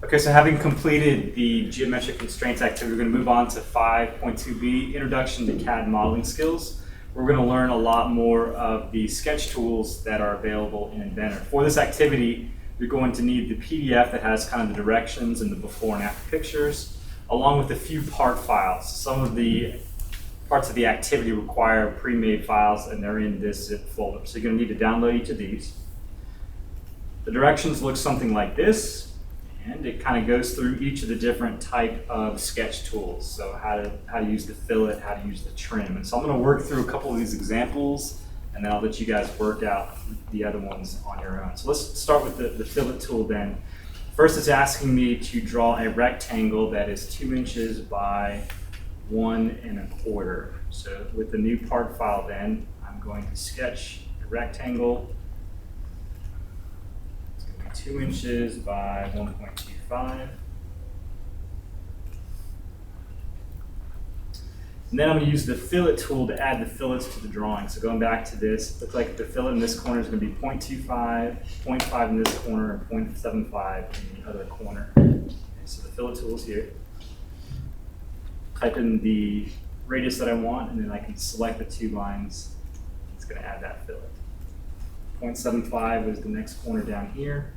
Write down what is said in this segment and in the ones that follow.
Okay, so having completed the geometric constraints activity, we're going to move on to 5.2b, Introduction to CAD Modeling Skills. We're going to learn a lot more of the sketch tools that are available in Inventor. For this activity, you're going to need the PDF that has kind of the directions and the before and after pictures, along with a few part files. Some of the parts of the activity require pre-made files, and they're in this zip folder. So you're going to need to download each of these. The directions look something like this. And it kind of goes through each of the different type of sketch tools. So how to use the fillet, how to use the trim. And so I'm going to work through a couple of these examples, and then I'll let you guys work out the other ones on your own. So let's start with the fillet tool then. First, it's asking me to draw a rectangle that is 2 inches by 1 1/4. So with the new part file then, I'm going to sketch a rectangle 2 inches by 1.25. And then I'm going to use the fillet tool to add the fillets to the drawing. So going back to this, looks like the fillet in this corner is going to be 0.25, 0.5 in this corner, and 0.75 in the other corner. Okay, so the fillet tool is here. Type in the radius that I want, and then I can select the 2 lines. It's going to add that fillet. 0.75 is the next corner down here.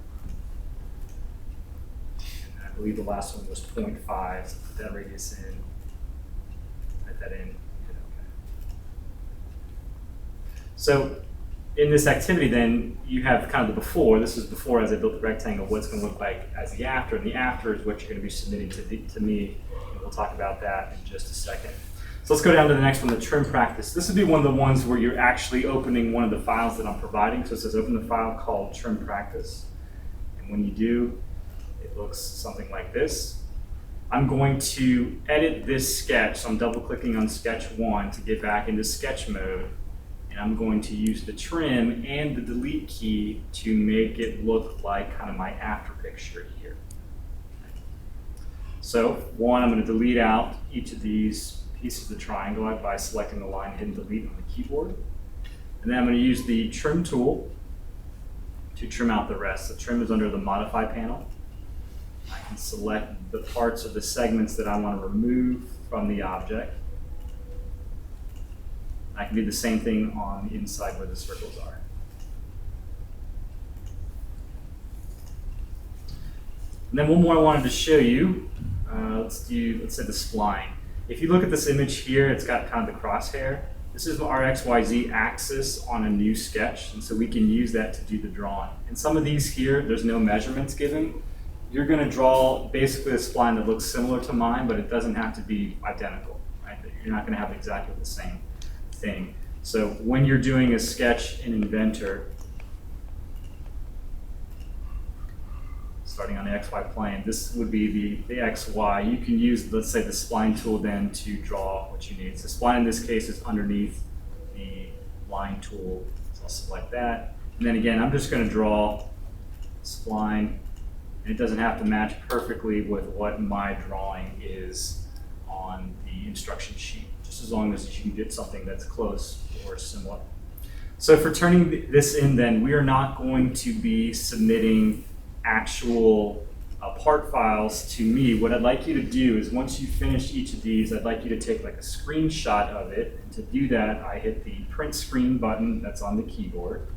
I believe the last one was 0.5, so put that radius in, type that in, hit OK. So in this activity then, you have kind of the before. This is before as I built the rectangle, what it's going to look like as the after, and the after is what you're going to be submitting to me, and we'll talk about that in just a second. So let's go down to the next one, the trim practice. This would be one of the ones where you're actually opening one of the files that I'm providing. So it says open the file called trim practice, and when you do, it looks something like this. I'm going to edit this sketch, so I'm double clicking on sketch 1 to get back into sketch mode, and I'm going to use the trim and the delete key to make it look like kind of my after picture here. So one, I'm going to delete out each of these pieces of the triangle by selecting the line hit and delete on the keyboard, and then I'm going to use the trim tool to trim out the rest. The trim is under the modify panel. I can select the parts of the segments that I want to remove from the object. I can do the same thing on the inside where the circles are. And then one more I wanted to show you. Let's say the spline. If you look at this image here, it's got kind of the crosshair. This is our XYZ axis on a new sketch, and so we can use that to do the drawing. And some of these here, there's no measurements given. You're going to draw basically a spline that looks similar to mine, but it doesn't have to be identical. Right? You're not going to have exactly the same thing. So when you're doing a sketch in Inventor, starting on the XY plane, this would be the XY. You can use, let's say, the spline tool then to draw what you need. So spline in this case is underneath the line tool. So I'll select that. And then again, I'm just going to draw spline. And it doesn't have to match perfectly with what my drawing is on the instruction sheet, just as long as you can get something that's close or similar. So for turning this in then, we are not going to be submitting actual part files to me. What I'd like you to do is once you finish each of these, I'd like you to take like a screenshot of it. And to do that, I hit the print screen button that's on the keyboard.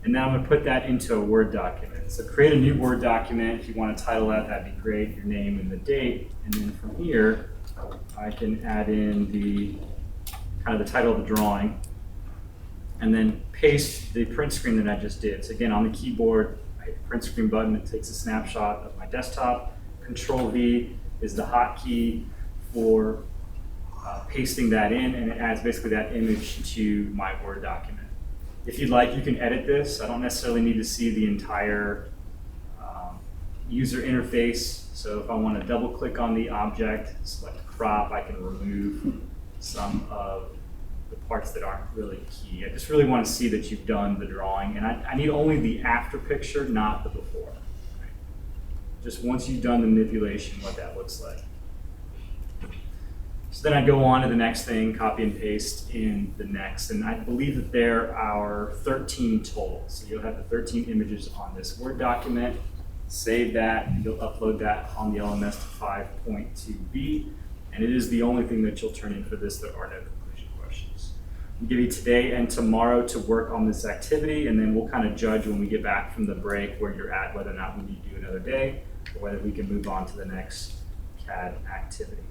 And now I'm going to put that into a Word document. So create a new Word document. If you want to title that, that'd be great, your name and the date. And then from here, I can add in the kind of the title of the drawing, and then paste the print screen that I just did. So again, on the keyboard, I hit the print screen button. It takes a snapshot of my desktop. Control V is the hotkey for pasting that in, and it adds basically that image to my Word document. If you'd like, you can edit this. I don't necessarily need to see the entire user interface. So if I want to double click on the object, select crop, I can remove some of the parts that aren't really key. I just really want to see that you've done the drawing. And I need only the after picture, not the before. Right? Just once you've done the manipulation, what that looks like. So then I go on to the next thing, copy and paste in the next, and I believe that there are 13 total. So you'll have the 13 images on this Word document. Save that, you'll upload that on the LMS to 5.2b, and it is the only thing that you'll turn in for this. There are no conclusion questions. We'll give you today and tomorrow to work on this activity, and then we'll kind of judge when we get back from the break where you're at, whether or not we need to do another day, or whether we can move on to the next CAD activity.